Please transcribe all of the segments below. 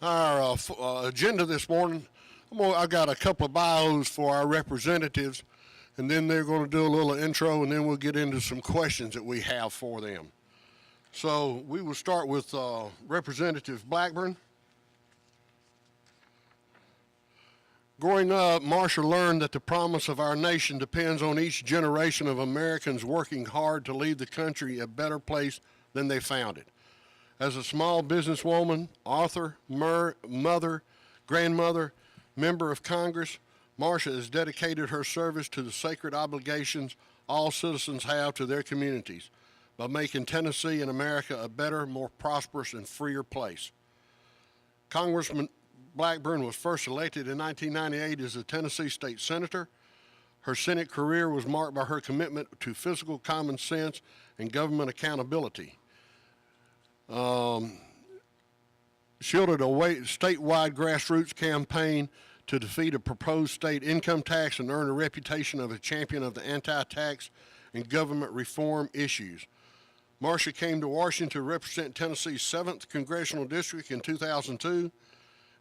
Our agenda this morning, I got a couple of bios for our representatives, and then they're going to do a little intro, and then we'll get into some questions that we have for them. So we will start with Representative Blackburn. Growing up, Marsha learned that the promise of our nation depends on each generation of Americans working hard to leave the country a better place than they found it. As a small businesswoman, author, mother, grandmother, member of Congress, Marsha has dedicated her service to the sacred obligations all citizens have to their communities by making Tennessee and America a better, more prosperous, and freer place. Congressman Blackburn was first elected in 1998 as a Tennessee state senator. Her Senate career was marked by her commitment to fiscal common sense and government accountability. Shielded a statewide grassroots campaign to defeat a proposed state income tax and earned a reputation of a champion of the anti-tax and government reform issues. Marsha came to Washington to represent Tennessee's 7th Congressional District in 2002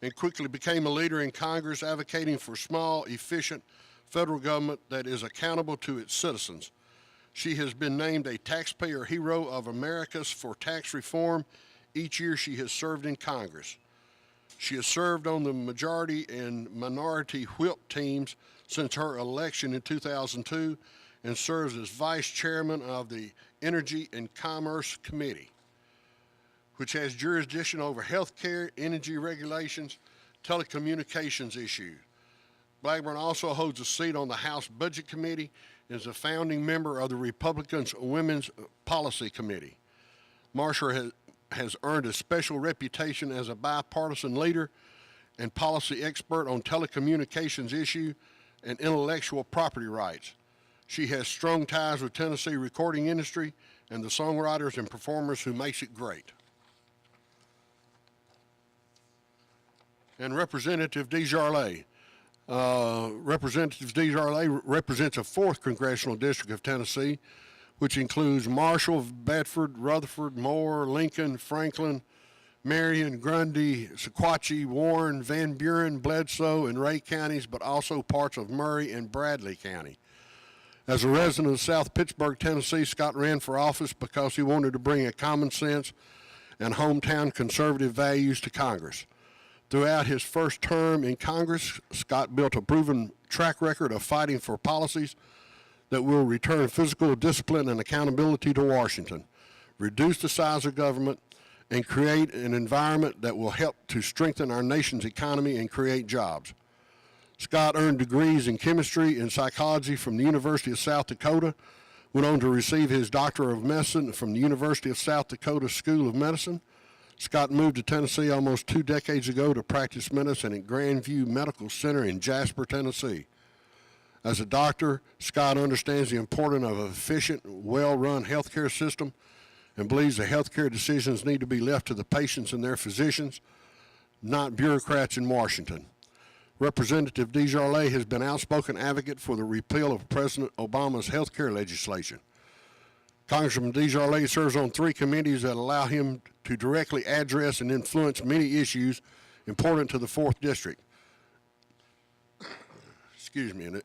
and quickly became a leader in Congress advocating for small, efficient federal government that is accountable to its citizens. She has been named a taxpayer hero of America's for tax reform each year she has served in Congress. She has served on the majority and minority whip teams since her election in 2002 and serves as vice chairman of the Energy and Commerce Committee, which has jurisdiction over health care, energy regulations, telecommunications issues. Blackburn also holds a seat on the House Budget Committee and is a founding member of the Republicans' Women's Policy Committee. Marsha has earned a special reputation as a bipartisan leader and policy expert on telecommunications issues and intellectual property rights. She has strong ties with Tennessee recording industry and the songwriters and performers who makes it great. And Representative DesJarlais. Representative DesJarlais represents a 4th Congressional District of Tennessee, which includes Marshall, Bedford, Rutherford, Moore, Lincoln, Franklin, Marion, Grundy, Sequatchie, Warren, Van Buren, Bledsoe, and Ray counties, but also parts of Maury and Bradley County. As a resident of South Pittsburgh, Tennessee, Scott ran for office because he wanted to bring a common sense and hometown conservative values to Congress. Throughout his first term in Congress, Scott built a proven track record of fighting for policies that will return fiscal discipline and accountability to Washington, reduce the size of government, and create an environment that will help to strengthen our nation's economy and create jobs. Scott earned degrees in chemistry and psychology from the University of South Dakota, went on to receive his Doctor of Medicine from the University of South Dakota School of Medicine. Scott moved to Tennessee almost 2 decades ago to practice medicine at Grandview Medical Center in Jasper, Tennessee. As a doctor, Scott understands the importance of an efficient, well-run healthcare system and believes that healthcare decisions need to be left to the patients and their physicians, not bureaucrats in Washington. Representative DesJarlais has been an outspoken advocate for the repeal of President Obama's healthcare legislation. Congressman DesJarlais serves on 3 committees that allow him to directly address and influence many issues important to the 4th District,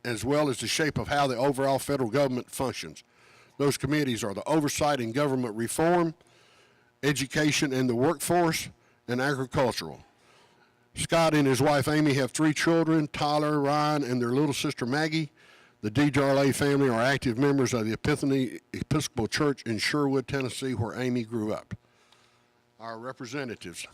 as well as the shape of how the overall federal government functions. Those committees are the Oversight and Government Reform, Education and the Workforce, and Agricultural. Scott and his wife Amy have 3 children, Tyler, Ryan, and their little sister Maggie. The DesJarlais family are active members of the Epiphany Episcopal Church in Sherwood, Tennessee, where Amy grew up. Our representatives.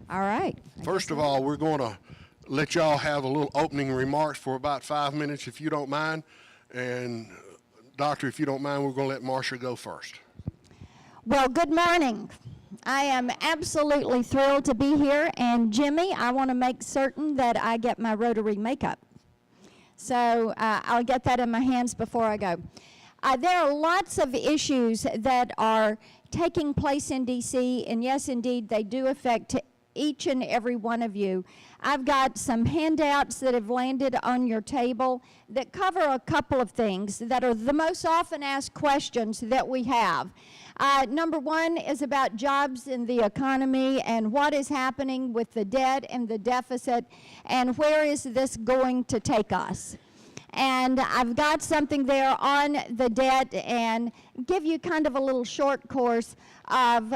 All right. First of all, we're going to let y'all have a little opening remarks for about 5 minutes, if you don't mind. And Doctor, if you don't mind, we're going to let Marsha go first. Well, good morning. I am absolutely thrilled to be here. And Jimmy, I want to make certain that I get my Rotary makeup. So I'll get that in my hands before I go. There are lots of issues that are taking place in D.C., and yes, indeed, they do affect each and every one of you. I've got some handouts that have landed on your table that cover a couple of things that are the most often asked questions that we have. Number one is about jobs in the economy and what is happening with the debt and the deficit and where is this going to take us. And I've got something there on the debt and give you kind of a little short course of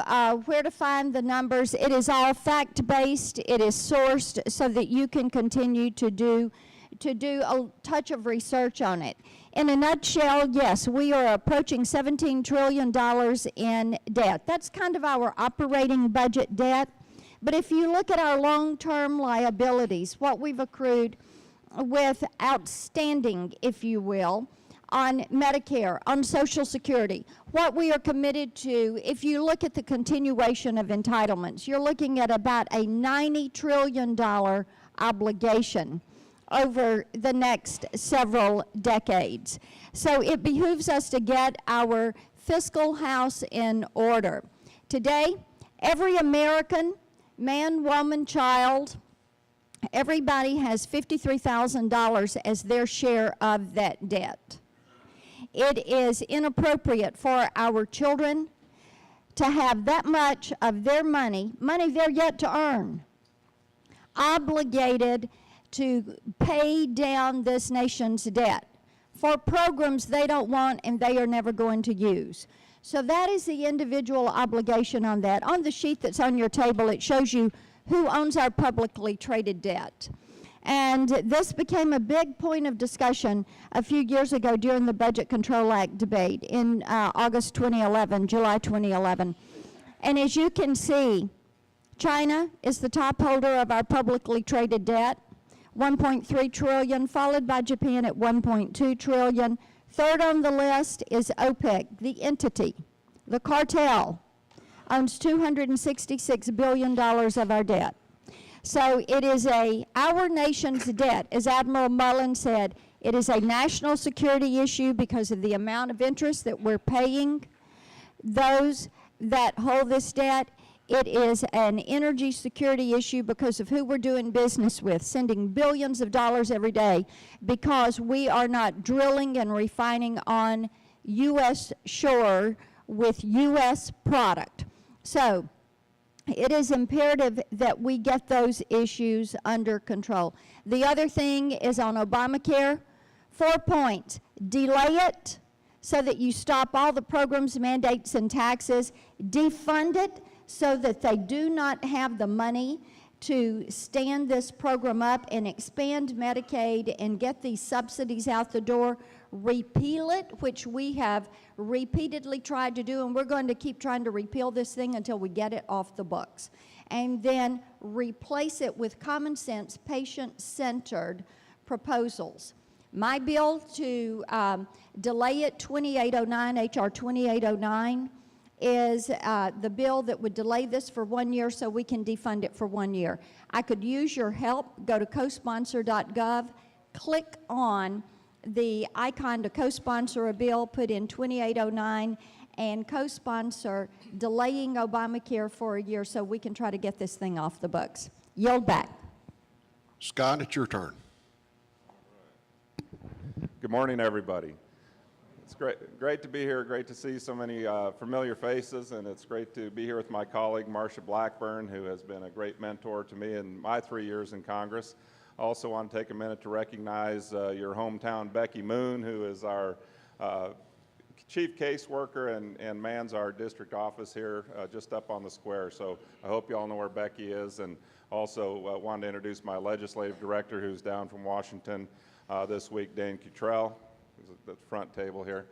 where to find the numbers. It is all fact-based. It is sourced so that you can continue to do a touch of research on it. In a nutshell, yes, we are approaching $17 trillion in debt. That's kind of our operating budget debt. But if you look at our long-term liabilities, what we've accrued with outstanding, if you will, on Medicare, on Social Security, what we are committed to, if you look at the continuation of entitlements, you're looking at about a $90 trillion obligation over the next several decades. So it behooves us to get our fiscal house in order. Today, every American, man, woman, child, everybody has $53,000 as their share of that debt. It is inappropriate for our children to have that much of their money they're yet to earn, obligated to pay down this nation's debt for programs they don't want and they are never going to use. So that is the individual obligation on that. On the sheet that's on your table, it shows you who owns our publicly traded debt. And this became a big point of discussion a few years ago during the Budget Control Act debate in August 2011, July 2011. And as you can see, China is the top holder of our publicly traded debt, 1.3 trillion, followed by Japan at 1.2 trillion. Third on the list is OPEC, the entity, the cartel, owns $266 billion of our debt. So it is our nation's debt, as Admiral Mullen said, it is a national security issue because of the amount of interest that we're paying those that hold this debt. It is an energy security issue because of who we're doing business with, sending billions of dollars every day because we are not drilling and refining on U.S. shore with U.S. product. So it is imperative that we get those issues under control. The other thing is on Obamacare, 4 points. Delay it so that you stop all the programs, mandates, and taxes. Defund it so that they do not have the money to stand this program up and expand Medicaid and get these subsidies out the door. Repeal it, which we have repeatedly tried to do, and we're going to keep trying to repeal this thing until we get it off the books. And then replace it with common sense, patient-centered proposals. My bill to delay it, 2809, H.R. 2809, is the bill that would delay this for 1 year so we can defund it for 1 year. I could use your help. Go to cosponsor.gov, click on the icon to co-sponsor a bill, put in 2809, and co-sponsor delaying Obamacare for a year so we can try to get this thing off the books. Yield back. Scott, it's your turn. Good morning, everybody. It's great to be here, great to see so many familiar faces, and it's great to be here with my colleague, Marsha Blackburn, who has been a great mentor to me in my 3 years in Congress. I also want to take a minute to recognize your hometown Becky Moon, who is our chief caseworker and mans our district office here just up on the square. So I hope you all know where Becky is, and also wanted to introduce my legislative director who's down from Washington this week, Dane Cottrell, who's at the front table here.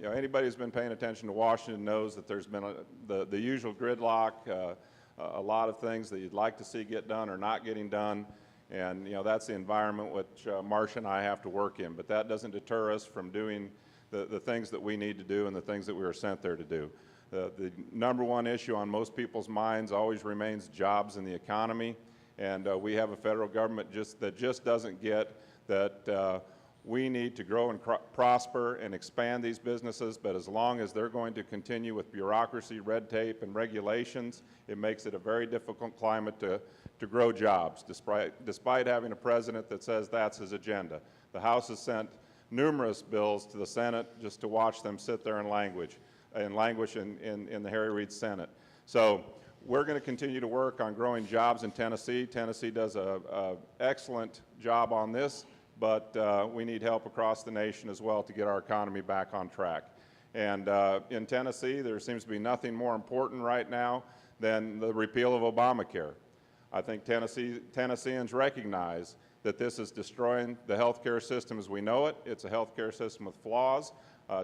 Anybody who's been paying attention to Washington knows that there's been the usual gridlock, a lot of things that you'd like to see get done or not getting done. And that's the environment which Marsha and I have to work in. But that doesn't deter us from doing the things that we need to do and the things that we were sent there to do. The number one issue on most people's minds always remains jobs and the economy. And we have a federal government that just doesn't get that We need to grow and prosper and expand these businesses, but as long as they're going to continue with bureaucracy, red tape, and regulations, it makes it a very difficult climate to grow jobs, despite having a president that says that's his agenda. The House has sent numerous bills to the Senate just to watch them sit there and languish in the Harry Reid Senate. So we're going to continue to work on growing jobs in Tennessee. Tennessee does an excellent job on this, but we need help across the nation as well to get our economy back on track. And in Tennessee, there seems to be nothing more important right now than the repeal of Obamacare. I think Tennesseans recognize that this is destroying the healthcare system as we know it. It's a healthcare system with flaws.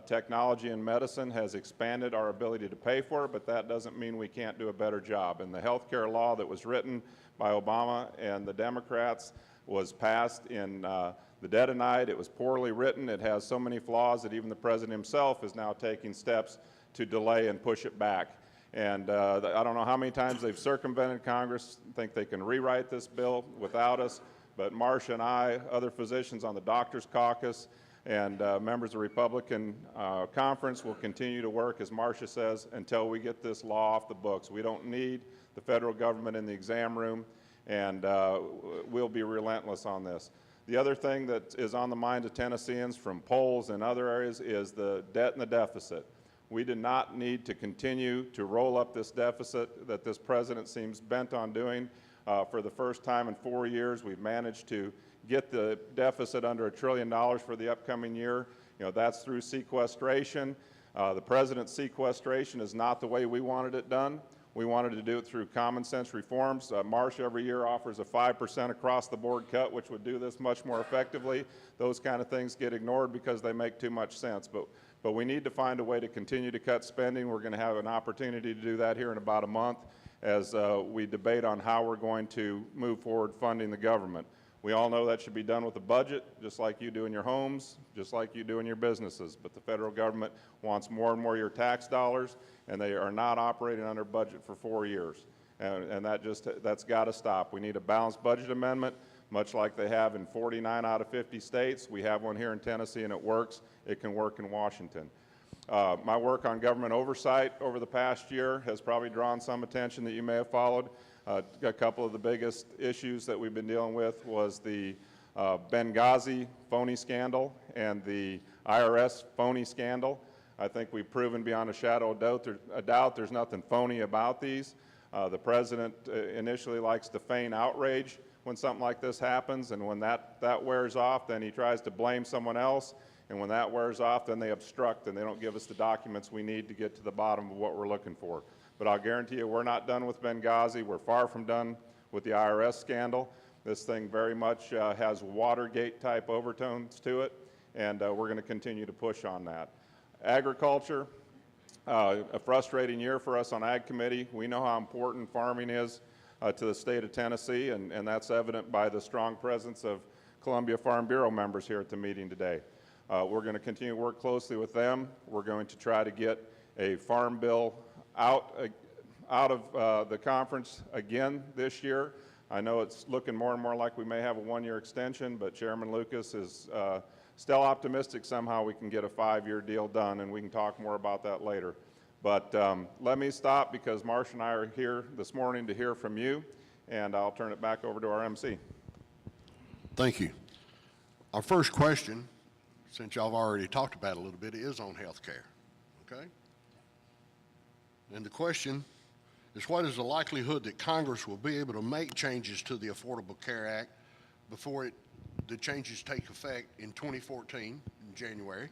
Technology and medicine has expanded our ability to pay for it, but that doesn't mean we can't do a better job. And the healthcare law that was written by Obama and the Democrats was passed in the dead of night. It was poorly written. It has so many flaws that even the president himself is now taking steps to delay and push it back. And I don't know how many times they've circumvented Congress, think they can rewrite this bill without us, but Marsha and I, other physicians on the Doctors Caucus, and members of the Republican conference will continue to work, as Marsha says, until we get this law off the books. We don't need the federal government in the exam room, and we'll be relentless on this. The other thing that is on the minds of Tennesseans from polls and other areas is the debt and the deficit. We do not need to continue to roll up this deficit that this president seems bent on doing. For the first time in 4 years, we've managed to get the deficit under $1 trillion for the upcoming year. You know, that's through sequestration. The president's sequestration is not the way we wanted it done. We wanted to do it through common sense reforms. Marsha every year offers a 5% across the board cut, which would do this much more effectively. Those kind of things get ignored because they make too much sense. But we need to find a way to continue to cut spending. We're going to have an opportunity to do that here in about a month as we debate on how we're going to move forward funding the government. We all know that should be done with a budget, just like you do in your homes, just like you do in your businesses. But the federal government wants more and more of your tax dollars, and they are not operating under budget for 4 years. And that's got to stop. We need a balanced budget amendment, much like they have in 49 out of 50 states. We have one here in Tennessee, and it works. It can work in Washington. My work on government oversight over the past year has probably drawn some attention that you may have followed. A couple of the biggest issues that we've been dealing with was the Benghazi phony scandal and the IRS phony scandal. I think we've proven beyond a shadow of doubt there's nothing phony about these. The president initially likes to feign outrage when something like this happens, and when that wears off, then he tries to blame someone else. And when that wears off, then they obstruct and they don't give us the documents we need to get to the bottom of what we're looking for. But I'll guarantee you we're not done with Benghazi. We're far from done with the IRS scandal. This thing very much has Watergate-type overtones to it, and we're going to continue to push on that. Agriculture, a frustrating year for us on Ag Committee. We know how important farming is to the state of Tennessee, and that's evident by the strong presence of Columbia Farm Bureau members here at the meeting today. We're going to continue to work closely with them. We're going to try to get a farm bill out of the conference again this year. I know it's looking more and more like we may have a one-year extension, but Chairman Lucas is still optimistic somehow we can get a 5-year deal done, and we can talk more about that later. But let me stop because Marsha and I are here this morning to hear from you, and I'll turn it back over to our MC. Thank you. Our first question, since y'all have already talked about it a little bit, is on health care, okay? And the question is, what is the likelihood that Congress will be able to make changes to the Affordable Care Act before the changes take effect in 2014, in January?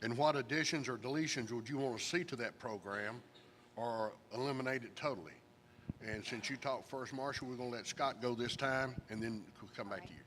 And what additions or deletions would you want to see to that program or eliminate it totally? And since you talked first, Marsha, we're going to let Scott go this time, and then we'll come back to you.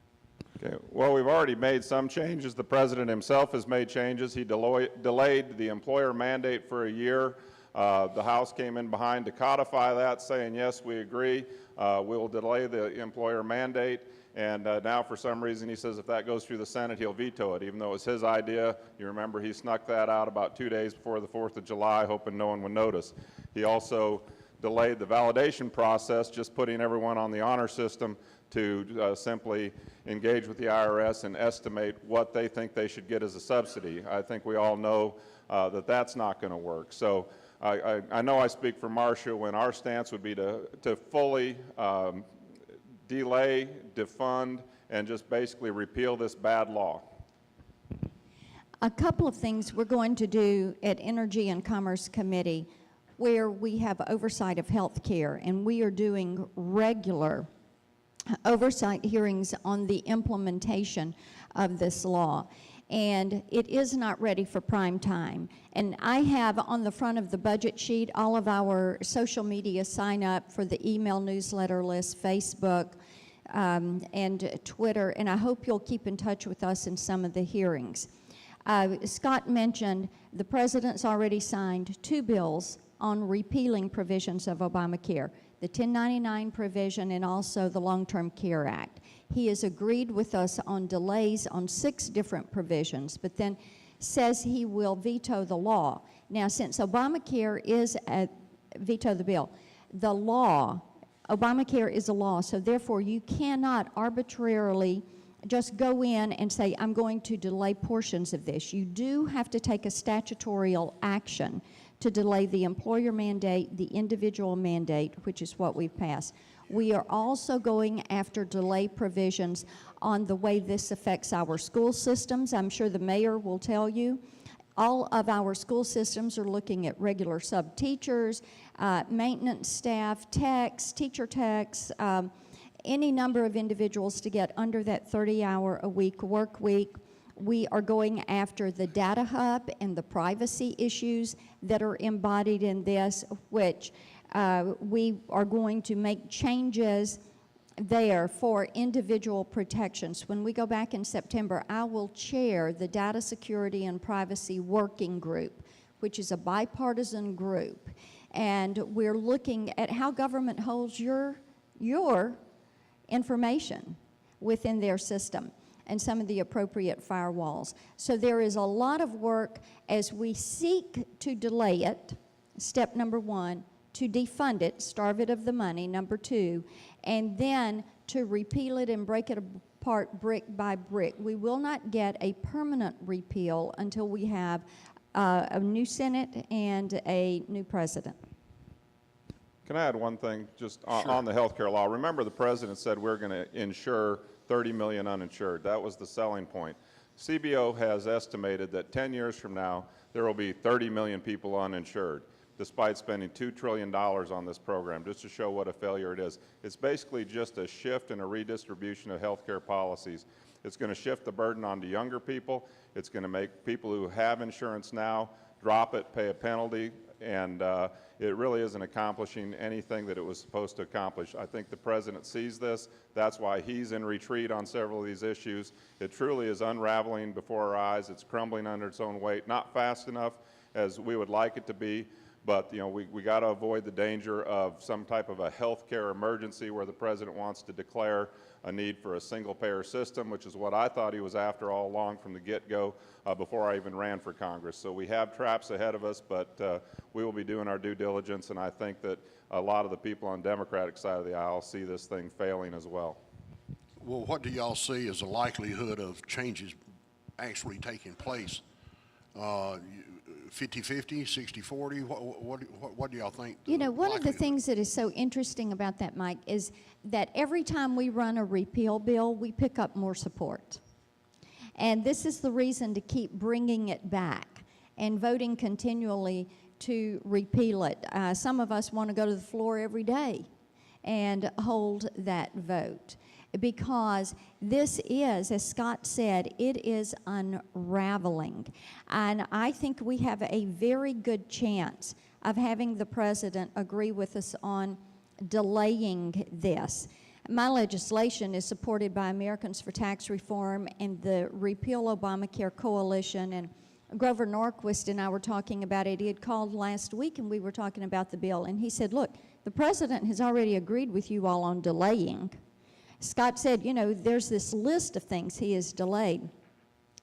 Okay. Well, we've already made some changes. The president himself has made changes. He delayed the employer mandate for a year. The House came in behind to codify that, saying, yes, we agree. We'll delay the employer mandate. And now, for some reason, he says if that goes through the Senate, he'll veto it, even though it was his idea. You remember he snuck that out about 2 days before the 4th of July, hoping no one would notice. He also delayed the validation process, just putting everyone on the honor system to simply engage with the IRS and estimate what they think they should get as a subsidy. I think we all know that that's not going to work. So I know I speak for Marsha when our stance would be to fully delay, defund, and just basically repeal this bad law. A couple of things we're going to do at Energy and Commerce Committee where we have oversight of health care, and we are doing regular oversight hearings on the implementation of this law. And it is not ready for prime time. And I have on the front of the budget sheet all of our social media sign up for the email newsletter list, Facebook, and Twitter, and I hope you'll keep in touch with us in some of the hearings. Scott mentioned the president's already signed 2 bills on repealing provisions of Obamacare, the 1099 provision and also the Long-Term Care Act. He has agreed with us on delays on 6 different provisions, but then says he will veto the law. Now, since Obamacare is veto the bill, the law, Obamacare is a law, so therefore you cannot arbitrarily just go in and say, I'm going to delay portions of this. You do have to take a statutorial action to delay the employer mandate, the individual mandate, which is what we've passed. We are also going after delay provisions on the way this affects our school systems. I'm sure the mayor will tell you. All of our school systems are looking at regular sub-teachers, maintenance staff, techs, teacher techs, any number of individuals to get under that 30-hour-a-week work week. We are going after the data hub and the privacy issues that are embodied in this, which we are going to make changes there for individual protections. When we go back in September, I will chair the Data Security and Privacy Working Group, which is a bipartisan group. And we're looking at how government holds your information within their system and some of the appropriate firewalls. So there is a lot of work as we seek to delay it, step number 1, to defund it, starve it of the money, number 2, and then to repeal it and break it apart brick by brick. We will not get a permanent repeal until we have a new Senate and a new president. Can I add one thing just on the health care law? Remember the president said we're going to insure 30 million uninsured. That was the selling point. CBO has estimated that 10 years from now, there will be 30 million people uninsured, despite spending $2 trillion on this program, just to show what a failure it is. It's basically just a shift and a redistribution of health care policies. It's going to shift the burden onto younger people. It's going to make people who have insurance now drop it, pay a penalty, and it really isn't accomplishing anything that it was supposed to accomplish. I think the president sees this. That's why he's in retreat on several of these issues. It truly is unraveling before our eyes. It's crumbling under its own weight, not fast enough as we would like it to be, but you know, we got to avoid the danger of some type of a health care emergency where the president wants to declare a need for a single-payer system, which is what I thought he was after all along from the get-go before I even ran for Congress. So we have traps ahead of us, but we will be doing our due diligence, and I think that a lot of the people on the Democratic side of the aisle see this thing failing as well. Well, what do y'all see as the likelihood of changes actually taking place? 50-50, 60-40, what do y'all think? You know, one of the things that is so interesting about that, Mike, is that every time we run a repeal bill, we pick up more support. And this is the reason to keep bringing it back and voting continually to repeal it. Some of us want to go to the floor every day and hold that vote, because this is, as Scott said, it is unraveling. And I think we have a very good chance of having the president agree with us on delaying this. My legislation is supported by Americans for Tax Reform and the Repeal Obamacare Coalition, and Grover Norquist and I were talking about it. He had called last week and we were talking about the bill, and he said, look, the president has already agreed with you all on delaying. Scott said, you know, there's this list of things he has delayed.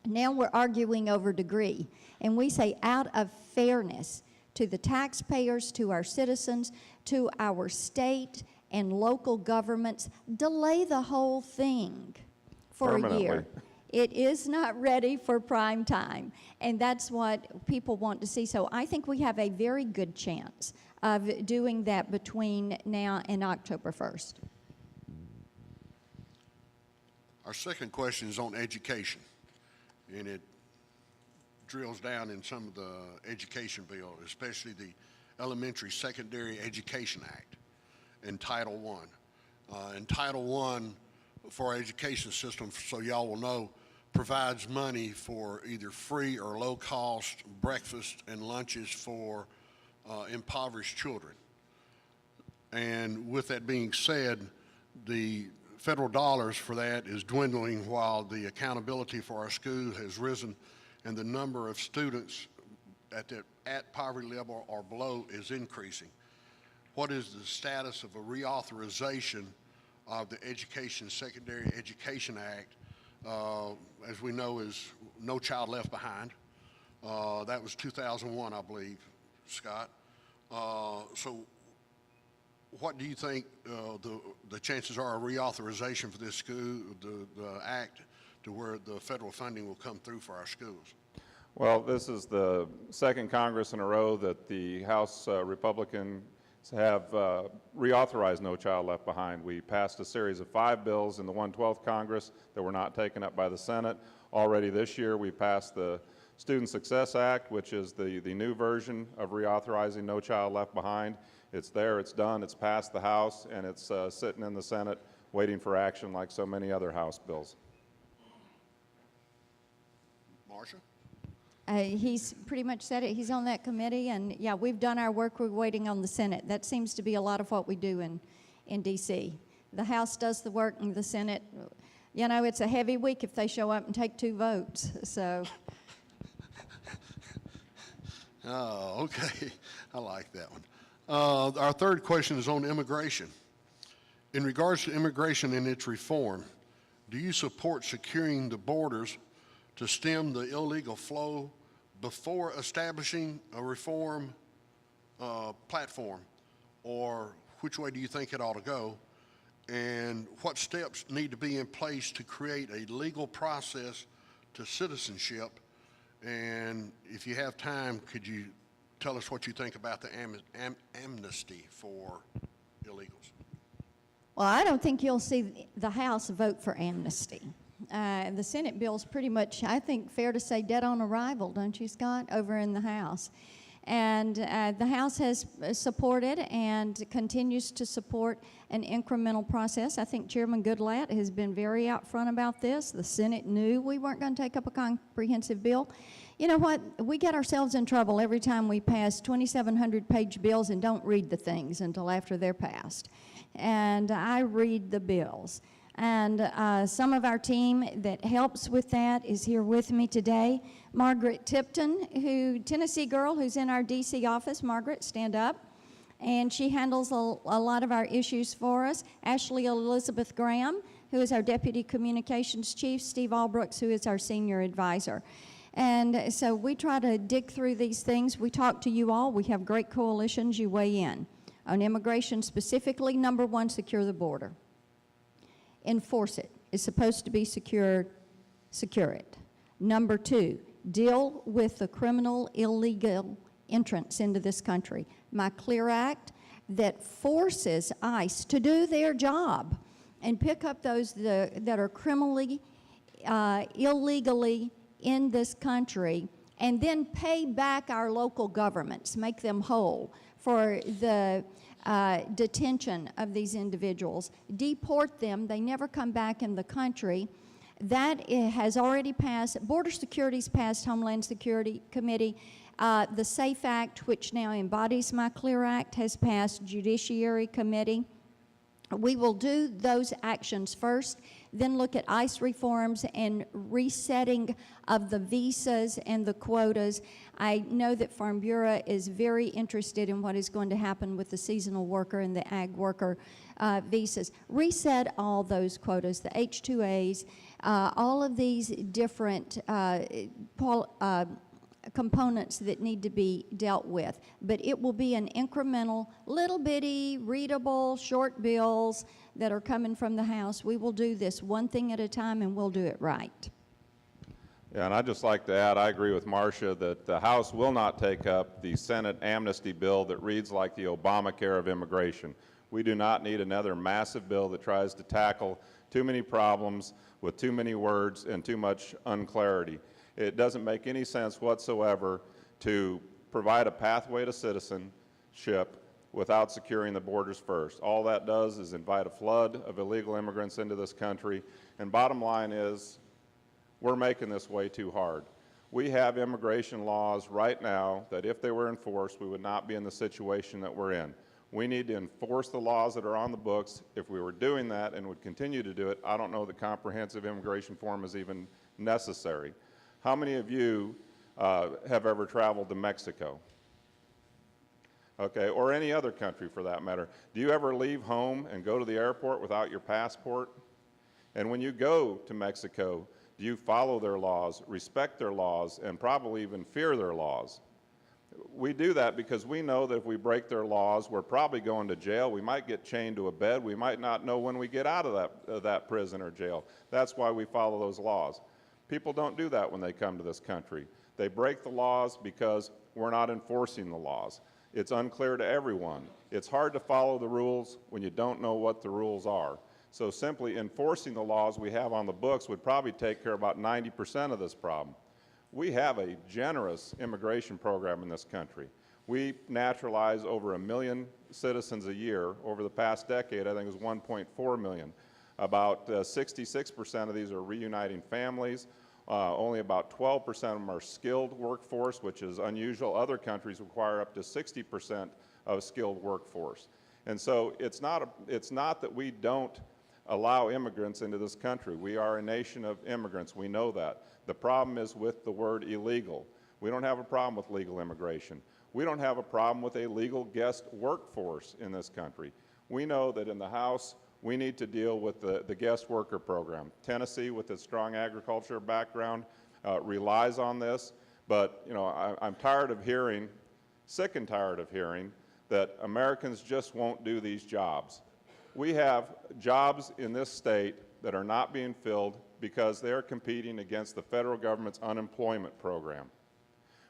Now we're arguing over degree, and we say out of fairness to the taxpayers, to our citizens, to our state and local governments delay the whole thing for a year. Permanently. It is not ready for prime time, and that's what people want to see. So I think we have a very good chance of doing that between now and October 1st. Our second question is on education, and it drills down in some of the education bill, especially the Elementary Secondary Education Act and Title I. And Title I for our education system, so y'all will know, provides money for either free or low-cost breakfast and lunches for impoverished children. And with that being said, the federal dollars for that is dwindling while the accountability for our school has risen and the number of students at poverty level or below is increasing. What is the status of a reauthorization of the Secondary Education Act? As we know, is No Child Left Behind. That was 2001, I believe, Scott. So what do you think the chances are of reauthorization for this school, the act, to where the federal funding will come through for our schools? Well, this is the second Congress in a row that the House Republicans have reauthorized No Child Left Behind. We passed a series of 5 bills in the 112th Congress that were not taken up by the Senate. Already this year, we passed the Student Success Act, which is the new version of reauthorizing No Child Left Behind. It's there, it's done, it's passed the House, and it's sitting in the Senate waiting for action like so many other House bills. Marsha? He's pretty much said it. He's on that committee, and yeah, we've done our work. We're waiting on the Senate. That seems to be a lot of what we do in D.C. The House does the work, and the Senate, you know, it's a heavy week if they show up and take 2 votes. So. Oh, okay. I like that one. Our third question is on immigration. In regards to immigration and its reform, do you support securing the borders to stem the illegal flow before establishing a reform platform? Or which way do you think it ought to go? And what steps need to be in place to create a legal process to citizenship? And if you have time, could you tell us what you think about the amnesty for illegals? Well, I don't think you'll see the House vote for amnesty. The Senate bill's pretty much, I think, fair to say, dead on arrival, don't you, Scott, over in the House? And the House has supported and continues to support an incremental process. I think Chairman Goodlatte has been very out front about this. The Senate knew we weren't going to take up a comprehensive bill. You know what? We get ourselves in trouble every time we pass 2,700-page bills and don't read the things until after they're passed. And I read the bills. And some of our team that helps with that is here with me today. Margaret Tipton, Tennessee girl who's in our D.C. office. Margaret, stand up. And she handles a lot of our issues for us. Ashley Elizabeth Graham, who is our Deputy Communications Chief. Steve Albrooks, who is our Senior Advisor. And so we try to dig through these things. We talk to you all. We have great coalitions. You weigh in. On immigration specifically, number 1, secure the border. Enforce it. It's supposed to be secured. Secure it. Number 2, deal with the criminal illegal entrance into this country. My Clear Act that forces ICE to do their job and pick up those that are criminally, illegally in this country, and then pay back our local governments, make them whole for the detention of these individuals, deport them, they never come back in the country. That has already passed. Border Security's passed Homeland Security Committee. The SAFE Act, which now embodies my Clear Act, has passed Judiciary Committee. We will do those actions first, then look at ICE reforms and resetting of the visas and the quotas. I know that Farm Bureau is very interested in what is going to happen with the seasonal worker and the ag worker visas. Reset all those quotas, the H-2As, all of these different components that need to be dealt with. But it will be an incremental, little bitty, readable, short bills that are coming from the House. We will do this one thing at a time, and we'll do it right. Yeah, and I'd just like to add, I agree with Marsha that the House will not take up the Senate amnesty bill that reads like the Obamacare of immigration. We do not need another massive bill that tries to tackle too many problems with too many words and too much unclarity. It doesn't make any sense whatsoever to provide a pathway to citizenship without securing the borders first. All that does is invite a flood of illegal immigrants into this country, and bottom line is, we're making this way too hard. We have immigration laws right now that if they were enforced, we would not be in the situation that we're in. We need to enforce the laws that are on the books. If we were doing that and would continue to do it, I don't know that comprehensive immigration reform is even necessary. How many of you have ever traveled to Mexico? Okay, or any other country for that matter. Do you ever leave home and go to the airport without your passport? And when you go to Mexico, do you follow their laws, respect their laws, and probably even fear their laws? We do that because we know that if we break their laws, we're probably going to jail. We might get chained to a bed. We might not know when we get out of that prison or jail. That's why we follow those laws. People don't do that when they come to this country. They break the laws because we're not enforcing the laws. It's unclear to everyone. It's hard to follow the rules when you don't know what the rules are. So simply enforcing the laws we have on the books would probably take care of about 90% of this problem. We have a generous immigration program in this country. We naturalize over 1 million citizens a year. Over the past decade, I think it was 1.4 million. About 66% of these are reuniting families. Only about 12% of them are skilled workforce, which is unusual. Other countries require up to 60% of skilled workforce. And so it's not that we don't allow immigrants into this country. We are a nation of immigrants. We know that. The problem is with the word illegal. We don't have a problem with legal immigration. We don't have a problem with a legal guest workforce in this country. We know that in the House, we need to deal with the guest worker program. Tennessee, with its strong agriculture background, relies on this. But I'm tired of hearing, sick and tired of hearing, that Americans just won't do these jobs. We have jobs in this state that are not being filled because they're competing against the federal government's unemployment program.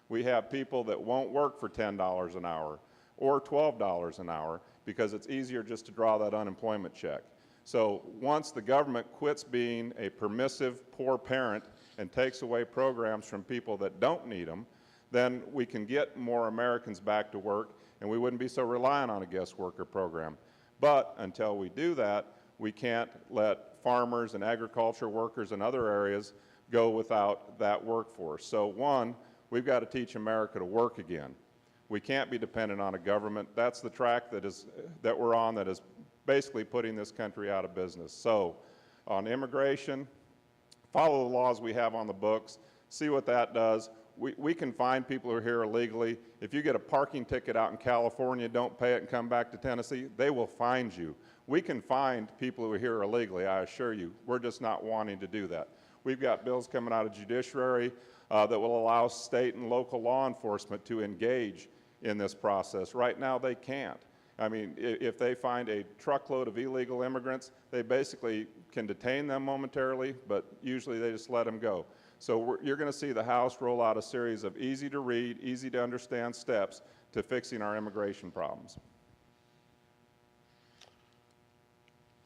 We have people that won't work for $10 an hour or $12 an hour because it's easier just to draw that unemployment check. So once the government quits being a permissive poor parent and takes away programs from people that don't need them, then we can get more Americans back to work and we wouldn't be so reliant on a guest worker program. But until we do that, we can't let farmers and agriculture workers and other areas go without that workforce. So one, we've got to teach America to work again. We can't be dependent on a government. That's the track that we're on that is basically putting this country out of business. So on immigration, follow the laws we have on the books, see what that does. We can find people who are here illegally. If you get a parking ticket out in California, don't pay it and come back to Tennessee, they will find you. We can find people who are here illegally, I assure you. We're just not wanting to do that. We've got bills coming out of judiciary that will allow state and local law enforcement to engage in this process. Right now, they can't. I mean, if they find a truckload of illegal immigrants, they basically can detain them momentarily, but usually they just let them go. So you're going to see the House roll out a series of easy-to-read, easy-to-understand steps to fixing our immigration problems.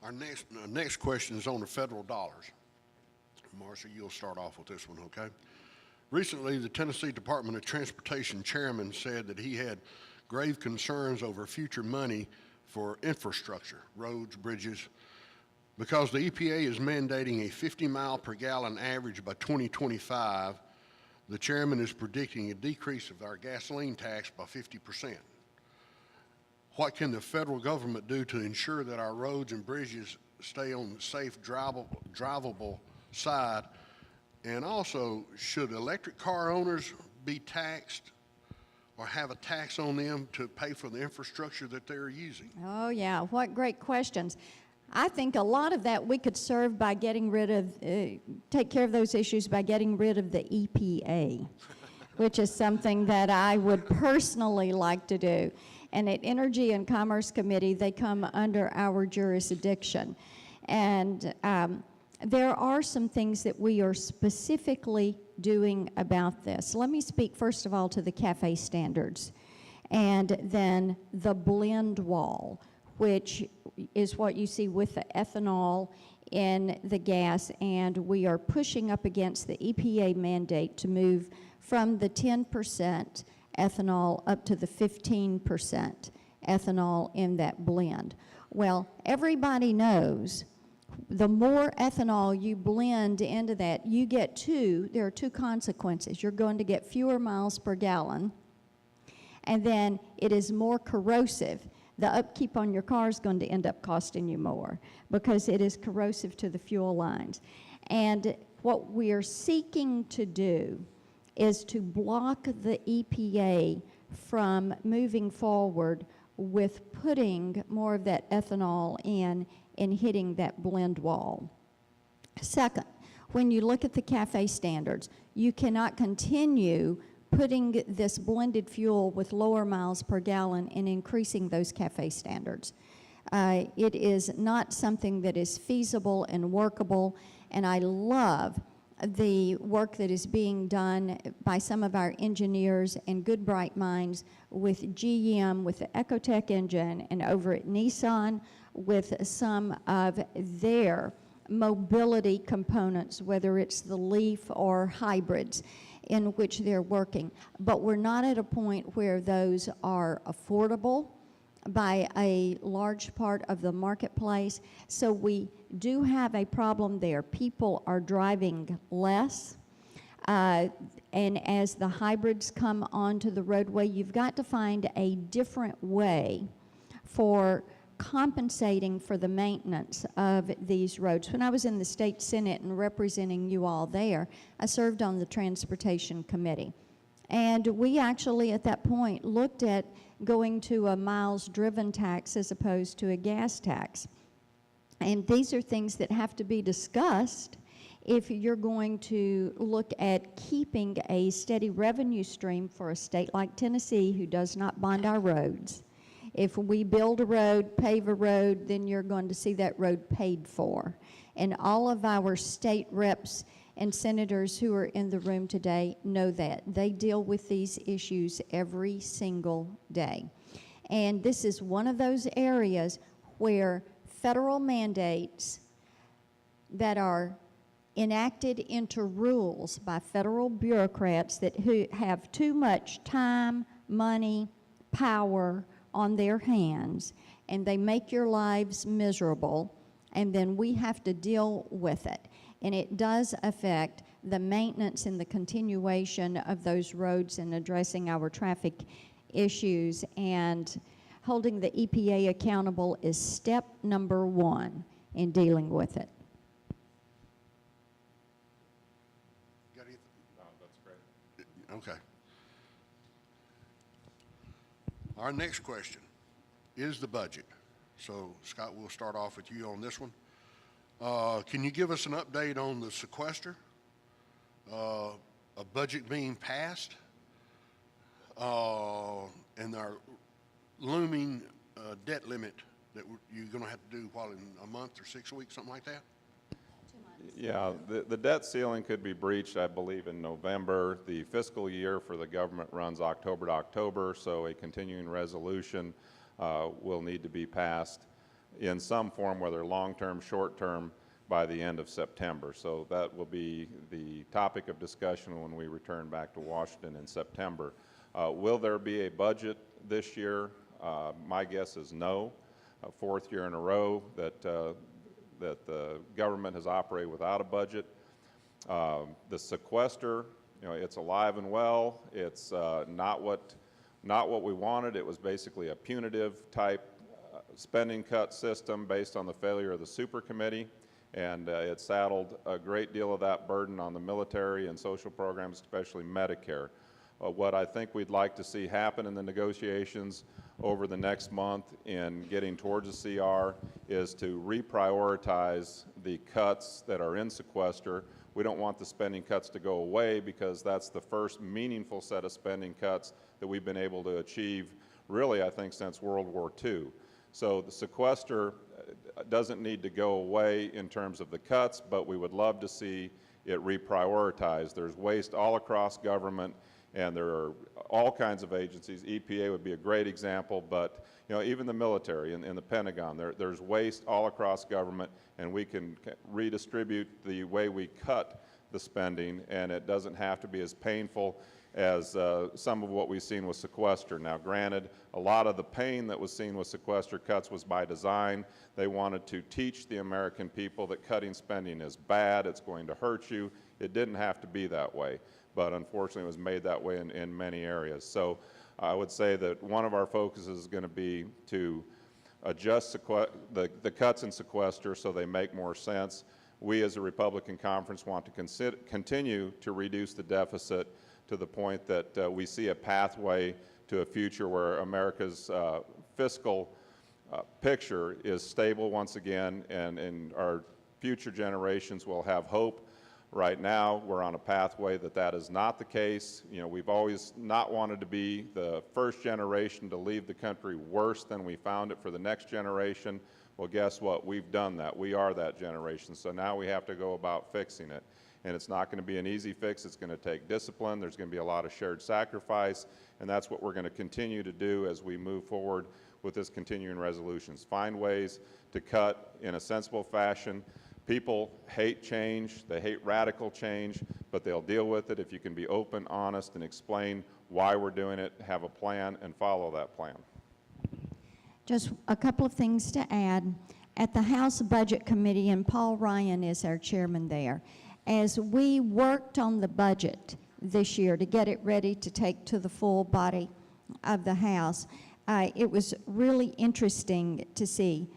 Our next question is on the federal dollars. Marsha, you'll start off with this one, okay? Recently, the Tennessee Department of Transportation chairman said that he had grave concerns over future money for infrastructure, roads, bridges, because the EPA is mandating a 50-mile-per-gallon average by 2025. The chairman is predicting a decrease of our gasoline tax by 50%. What can the federal government do to ensure that our roads and bridges stay on the safe, drivable side? And also, should electric car owners be taxed or have a tax on them to pay for the infrastructure that they're using? Oh, yeah, what great questions. I think a lot of that we could serve by getting rid of, take care of those issues by getting rid of the EPA. which is something that I would personally like to do. And at Energy and Commerce Committee, they come under our jurisdiction. And there are some things that we are specifically doing about this. Let me speak first of all to the CAFE standards, and then the blend wall, which is what you see with the ethanol in the gas, and we are pushing up against the EPA mandate to move from the 10% ethanol up to the 15% ethanol in that blend. Well, everybody knows the more ethanol you blend into that, there are two consequences. You're going to get fewer miles per gallon, and then it is more corrosive. The upkeep on your car is going to end up costing you more because it is corrosive to the fuel lines. And what we are seeking to do is to block the EPA from moving forward with putting more of that ethanol in and hitting that blend wall. Second, when you look at the CAFE standards, you cannot continue putting this blended fuel with lower miles per gallon and increasing those CAFE standards. It is not something that is feasible and workable, and I love the work that is being done by some of our engineers and good bright minds with GM, with the Ecotec engine, and over at Nissan with some of their mobility components, whether it's the Leaf or hybrids in which they're working. But we're not at a point where those are affordable by a large part of the marketplace. So we do have a problem there. People are driving less. And as the hybrids come onto the roadway, you've got to find a different way for compensating for the maintenance of these roads. When I was in the state senate and representing you all there, I served on the transportation committee. And we actually at that point looked at going to a miles driven tax as opposed to a gas tax. And these are things that have to be discussed if you're going to look at keeping a steady revenue stream for a state like Tennessee who does not bond our roads. If we build a road, pave a road, then you're going to see that road paid for. And all of our state reps and senators who are in the room today know that. They deal with these issues every single day. And this is one of those areas where federal mandates that are enacted into rules by federal bureaucrats who have too much time, money, power on their hands, and they make your lives miserable, and then we have to deal with it. And it does affect the maintenance and the continuation of those roads and addressing our traffic issues, and holding the EPA accountable is step number one in dealing with it. Got anything? No, that's great. Okay. Our next question is the budget. So, Scott, we'll start off with you on this one. Can you give us an update on the sequester, a budget being passed, and our looming debt limit that you're going to have to do, in a month or 6 weeks, something like that? 2 months. Yeah, the debt ceiling could be breached, I believe, in November. The fiscal year for the government runs October to October, so a continuing resolution will need to be passed in some form, whether long-term, short-term, by the end of September. So that will be the topic of discussion when we return back to Washington in September. Will there be a budget this year? My guess is no. Fourth year in a row that the government has operated without a budget. The sequester, it's alive and well. It's not what we wanted. It was basically a punitive type spending cut system based on the failure of the super committee, and it saddled a great deal of that burden on the military and social programs, especially Medicare. What I think we'd like to see happen in the negotiations over the next month in getting towards the CR is to reprioritize the cuts that are in sequester We don't want the spending cuts to go away because that's the first meaningful set of spending cuts that we've been able to achieve, really, I think, since World War II. So the sequester doesn't need to go away in terms of the cuts, but we would love to see it reprioritized. There's waste all across government, and there are all kinds of agencies. EPA would be a great example, but even the military and the Pentagon, there's waste all across government, and we can redistribute the way we cut the spending, and it doesn't have to be as painful as some of what we've seen with sequester. Now, granted, a lot of the pain that was seen with sequester cuts was by design. They wanted to teach the American people that cutting spending is bad, it's going to hurt you. It didn't have to be that way, but unfortunately it was made that way in many areas. So I would say that one of our focuses is going to be to adjust the cuts in sequester so they make more sense. We as a Republican conference want to continue to reduce the deficit to the point that we see a pathway to a future where America's fiscal picture is stable once again, and our future generations will have hope. Right now, we're on a pathway that is not the case. We've always not wanted to be the first generation to leave the country worse than we found it for the next generation. Well, guess what? We've done that. We are that generation. So now we have to go about fixing it. And it's not going to be an easy fix. It's going to take discipline. There's going to be a lot of shared sacrifice, and that's what we're going to continue to do as we move forward with this continuing resolutions. Find ways to cut in a sensible fashion. People hate change. They hate radical change, but they'll deal with it if you can be open, honest, and explain why we're doing it, have a plan, and follow that plan. Just a couple of things to add. At the House Budget Committee, and Paul Ryan is our chairman there, as we worked on the budget this year to get it ready to take to the full body of the House, it was really interesting to see.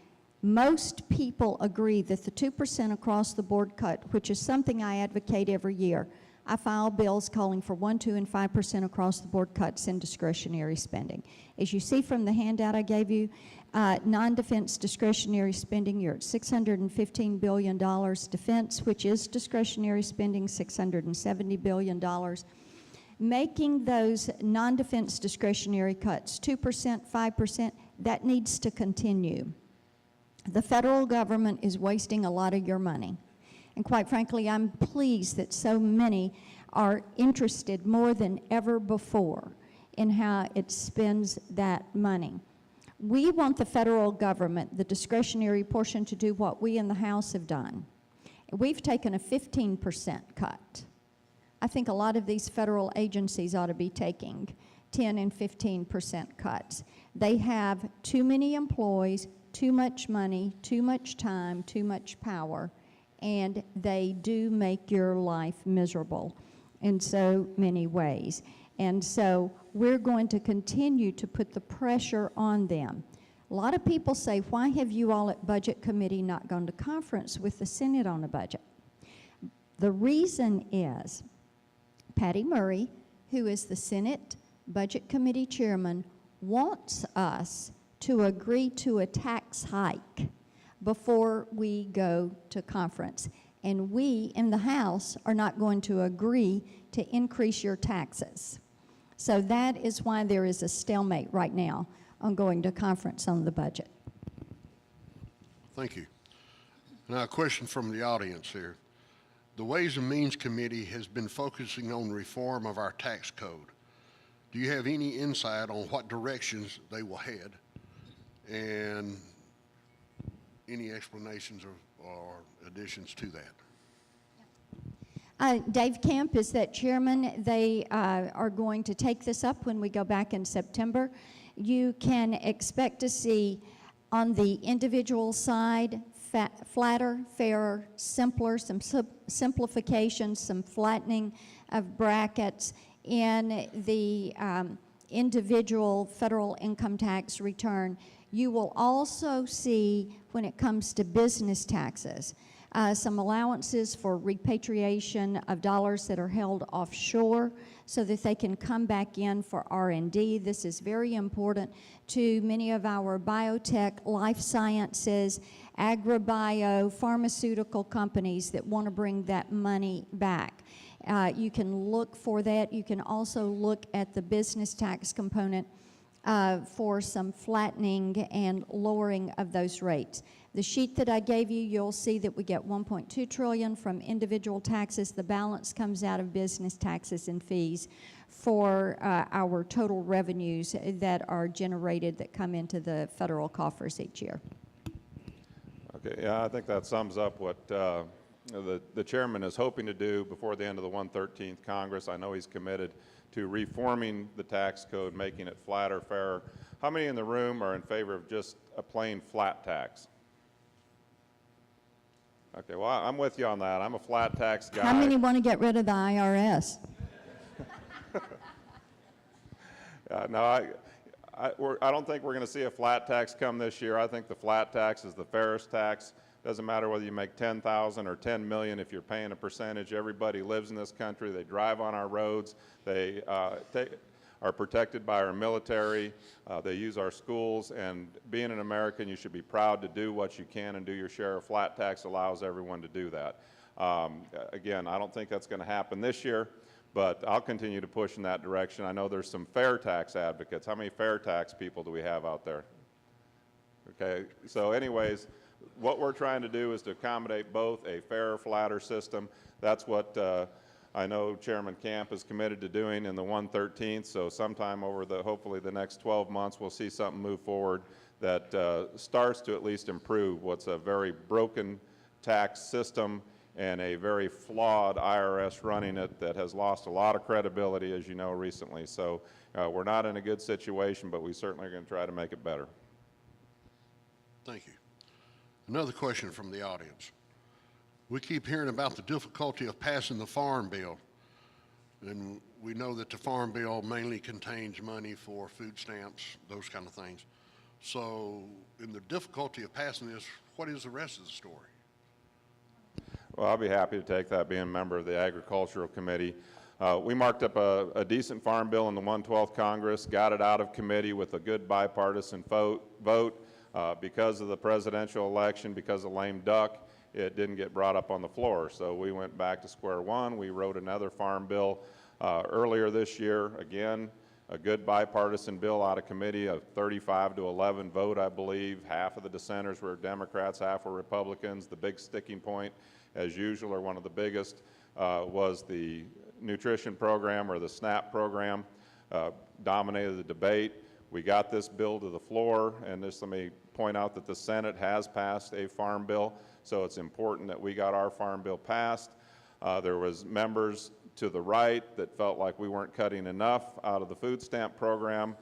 Most people agree that the 2% across the board cut, which is something I advocate every year. I file bills calling for 1%, 2%, and 5% across the board cuts in discretionary spending. As you see from the handout I gave you, non-defense discretionary spending, you're at $615 billion. Defense, which is discretionary spending, $670 billion. Making those non-defense discretionary cuts 2%, 5%, that needs to continue. The federal government is wasting a lot of your money. And quite frankly, I'm pleased that so many are interested more than ever before in how it spends that money. We want the federal government, the discretionary portion, to do what we in the House have done. We've taken a 15% cut. I think a lot of these federal agencies ought to be taking 10 and 15% cuts. They have too many employees, too much money, too much time, too much power, and they do make your life miserable in so many ways. And so we're going to continue to put the pressure on them. A lot of people say, why have you all at Budget Committee not gone to conference with the Senate on a budget? The reason is Patty Maury, who is the Senate Budget Committee chairman, wants us to agree to a tax hike before we go to conference. And we in the House are not going to agree to increase your taxes. So that is why there is a stalemate right now on going to conference on the budget. Thank you. Now a question from the audience here. The Ways and Means Committee has been focusing on reform of our tax code. Do you have any insight on what directions they will head, and any explanations or additions to that? Dave Camp is that chairman. They are going to take this up when we go back in September. You can expect to see on the individual side flatter, fairer, simpler, some simplifications, some flattening of brackets in the individual federal income tax return. You will also see, when it comes to business taxes, some allowances for repatriation of dollars that are held offshore so that they can come back in for R&D. This is very important to many of our biotech, life sciences, agribio, pharmaceutical companies that want to bring that money back. You can look for that. You can also look at the business tax component for some flattening and lowering of those rates. The sheet that I gave you, you'll see that we get $1.2 trillion from individual taxes. The balance comes out of business taxes and fees for our total revenues that are generated that come into the federal coffers each year. Okay, yeah, I think that sums up what the chairman is hoping to do before the end of the 113th Congress. I know he's committed to reforming the tax code, making it flatter, fairer. How many in the room are in favor of just a plain flat tax? Okay, well, I'm with you on that. I'm a flat tax guy. How many want to get rid of the IRS? No, I don't think we're going to see a flat tax come this year. I think the flat tax is the fairest tax. Doesn't matter whether you make $10,000 or $10 million if you're paying a percentage. Everybody lives in this country. They drive on our roads. They are protected by our military. They use our schools. And being an American, you should be proud to do what you can and do your share. A flat tax allows everyone to do that. Again, I don't think that's going to happen this year, but I'll continue to push in that direction. I know there's some fair tax advocates. How many fair tax people do we have out there? Okay, so anyways, what we're trying to do is to accommodate both a fairer, flatter system. That's what I know Chairman Camp is committed to doing in the 113th. So sometime over hopefully the next 12 months, we'll see something move forward that starts to at least improve what's a very broken tax system and a very flawed IRS running it that has lost a lot of credibility, as you know, recently. So we're not in a good situation, but we certainly are going to try to make it better. Thank you. Another question from the audience. We keep hearing about the difficulty of passing the Farm Bill, and we know that the Farm Bill mainly contains money for food stamps, those kind of things. So in the difficulty of passing this, what is the rest of the story? Well, I'll be happy to take that, being a member of the Agricultural Committee. We marked up a decent farm bill in the 112th Congress, got it out of committee with a good bipartisan vote. Because of the presidential election, because of lame duck, it didn't get brought up on the floor. So we went back to square one. We wrote another farm bill earlier this year. Again, a good bipartisan bill out of committee, a 35 to 11 vote, I believe. Half of the dissenters were Democrats, half were Republicans. The big sticking point, as usual, or one of the biggest, was the nutrition program, or the SNAP program, dominated the debate. We got this bill to the floor, and let me point out that the Senate has passed a farm bill, so it's important that we got our farm bill passed. There was members to the right that felt like we weren't cutting enough out of the food stamp program.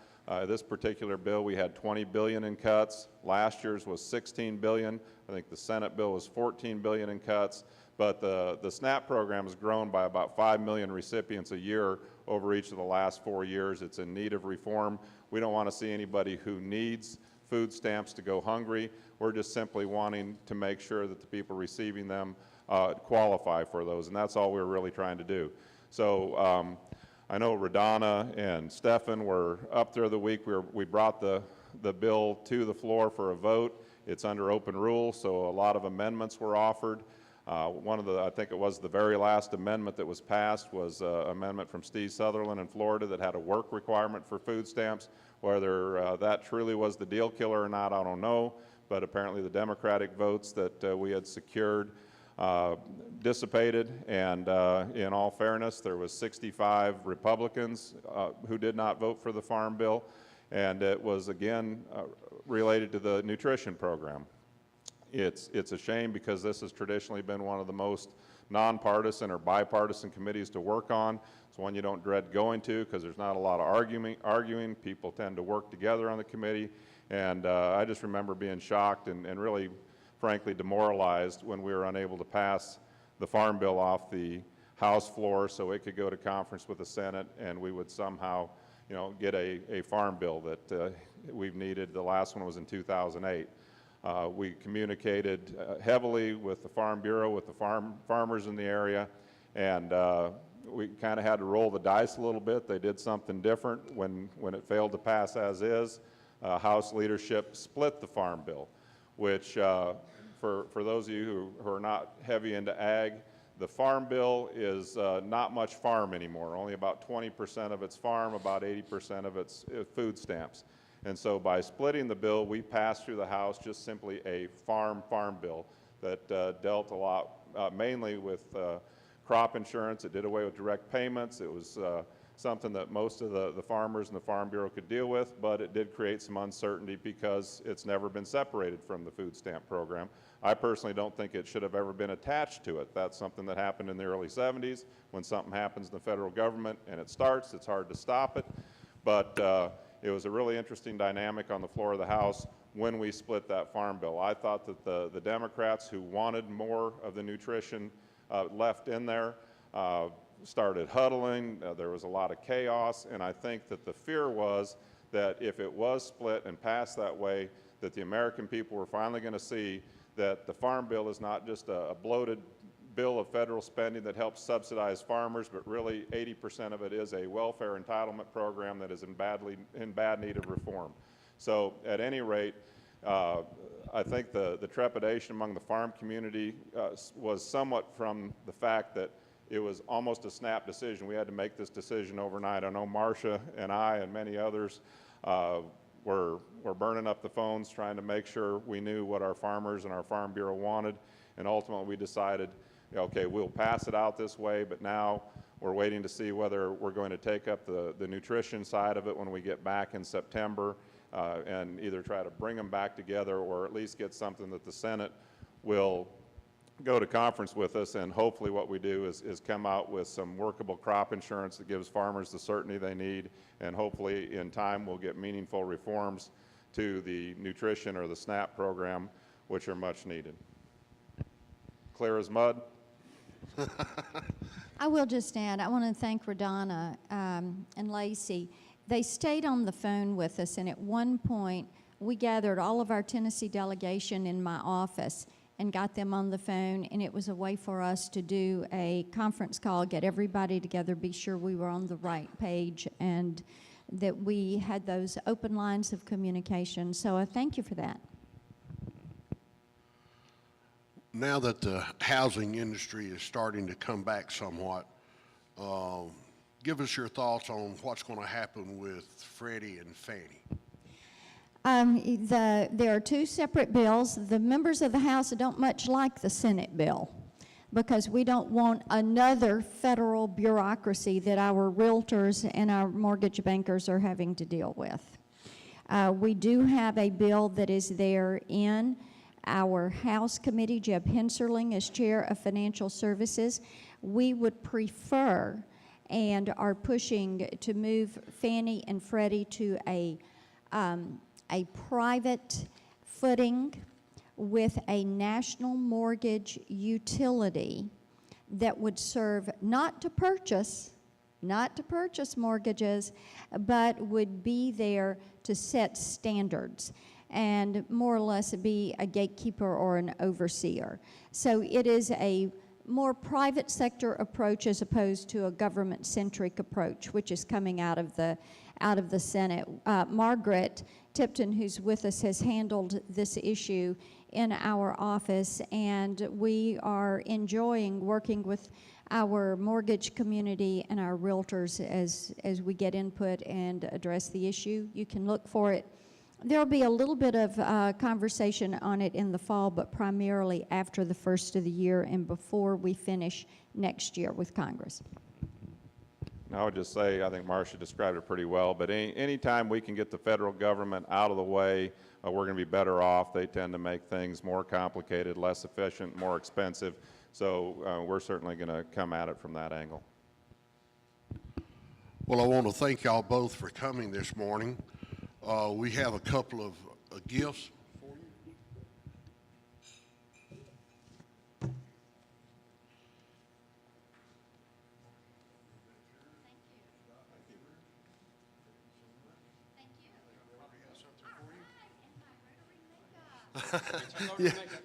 This particular bill, we had $20 billion in cuts. Last year's was $16 billion. I think the Senate bill was $14 billion in cuts. But the SNAP program has grown by about 5 million recipients a year over each of the last 4 years. It's in need of reform. We don't want to see anybody who needs food stamps to go hungry. We're just simply wanting to make sure that the people receiving them qualify for those, and that's all we're really trying to do. So I know Radonna and Stefan were up there the week. We brought the bill to the floor for a vote. It's under open rule, so a lot of amendments were offered. One of the, I think it was the very last amendment that was passed, was an amendment from Steve Sutherland in Florida that had a work requirement for food stamps. Whether that truly was the deal killer or not, I don't know, but apparently the Democratic votes that we had secured dissipated, and in all fairness, there was 65 Republicans who did not vote for the Farm Bill, and it was again related to the nutrition program. It's a shame, because this has traditionally been one of the most nonpartisan or bipartisan committees to work on. It's one you don't dread going to, because there's not a lot of arguing. People tend to work together on the committee, and I just remember being shocked and really, frankly, demoralized when we were unable to pass the Farm Bill off the House floor so it could go to conference with the Senate, and we would somehow, get a Farm Bill that we've needed. The last one was in 2008. We communicated heavily with the Farm Bureau, with the farmers in the area, and we kind of had to roll the dice a little bit. They did something different when it failed to pass as is. House leadership split the Farm Bill, which for those of you who are not heavy into ag, the Farm Bill is not much farm anymore. Only about 20% of it's farm, about 80% of it's food stamps. And so by splitting the bill, we passed through the House just simply a farm bill that dealt a lot mainly with crop insurance. It did away with direct payments. It was something that most of the farmers and the Farm Bureau could deal with, but it did create some uncertainty because it's never been separated from the food stamp program. I personally don't think it should have ever been attached to it. That's something that happened in the early 70s. When something happens in the federal government and it starts, it's hard to stop it. But it was a really interesting dynamic on the floor of the House when we split that Farm Bill. I thought that the Democrats who wanted more of the nutrition left in there started huddling. There was a lot of chaos, and I think that the fear was that if it was split and passed that way, that the American people were finally going to see that the Farm Bill is not just a bloated bill of federal spending that helps subsidize farmers, but really 80% of it is a welfare entitlement program that is in bad need of reform. So at any rate, I think the trepidation among the farm community was somewhat from the fact that it was almost a snap decision. We had to make this decision overnight. I know Marsha and I and many others were burning up the phones trying to make sure we knew what our farmers and our Farm Bureau wanted, and ultimately we decided, okay, we'll pass it out this way, but now we're waiting to see whether we're going to take up the nutrition side of it when we get back in September and either try to bring them back together or at least get something that the Senate will go to conference with us, and hopefully what we do is come out with some workable crop insurance that gives farmers the certainty they need, and hopefully in time we'll get meaningful reforms to the nutrition or the SNAP program, which are much needed. Clear as mud? I will just add, I want to thank Radonna and Lacey. They stayed on the phone with us, and at one point we gathered all of our Tennessee delegation in my office and got them on the phone, and it was a way for us to do a conference call, get everybody together, be sure we were on the right page, and that we had those open lines of communication. So I thank you for that. Now that the housing industry is starting to come back somewhat, give us your thoughts on what's going to happen with Freddie and Fannie. There are two separate bills. The members of the House don't much like the Senate bill because we don't want another federal bureaucracy that our realtors and our mortgage bankers are having to deal with. We do have a bill that is there in our House committee. Jeb Henserling is chair of Financial Services. We would prefer and are pushing to move Fannie and Freddie to a private footing with a national mortgage utility that would serve not to purchase mortgages, but would be there to set standards and more or less be a gatekeeper or an overseer. So it is a more private sector approach as opposed to a government-centric approach, which is coming out of the Senate. Margaret Tipton, who's with us, has handled this issue in our office, and we are enjoying working with our mortgage community and our realtors as we get input and address the issue. You can look for it. There'll be a little bit of conversation on it in the fall, but primarily after the first of the year and before we finish next year with Congress. I would just say, I think Marsha described it pretty well, but anytime we can get the federal government out of the way, we're going to be better off. They tend to make things more complicated, less efficient, more expensive. So we're certainly going to come at it from that angle. Well, I want to thank y'all both for coming this morning. We have a couple of gifts for you.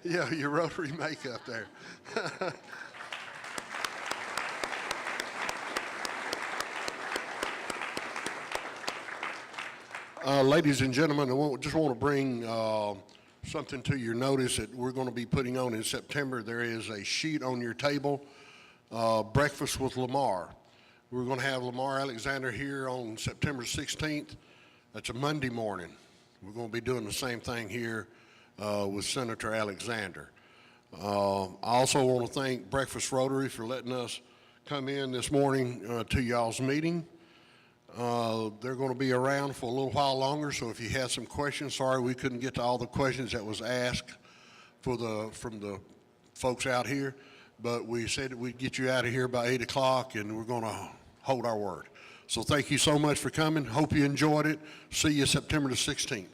Yeah, your Rotary makeup there. Ladies and gentlemen, just want to bring something to your notice that we're going to be putting on in September. There is a sheet on your table, Breakfast with Lamar. We're going to have Lamar Alexander here on September 16th. That's a Monday morning. We're going to be doing the same thing here with Senator Alexander. I also want to thank Breakfast Rotary for letting us come in this morning to y'all's meeting. They're going to be around for a little while longer, so if you had some questions, sorry we couldn't get to all the questions that was asked from the folks out here, but we said that we'd get you out of here by 8 o'clock, and we're going to hold our word. So thank you so much for coming. Hope you enjoyed it. See you September the 16th.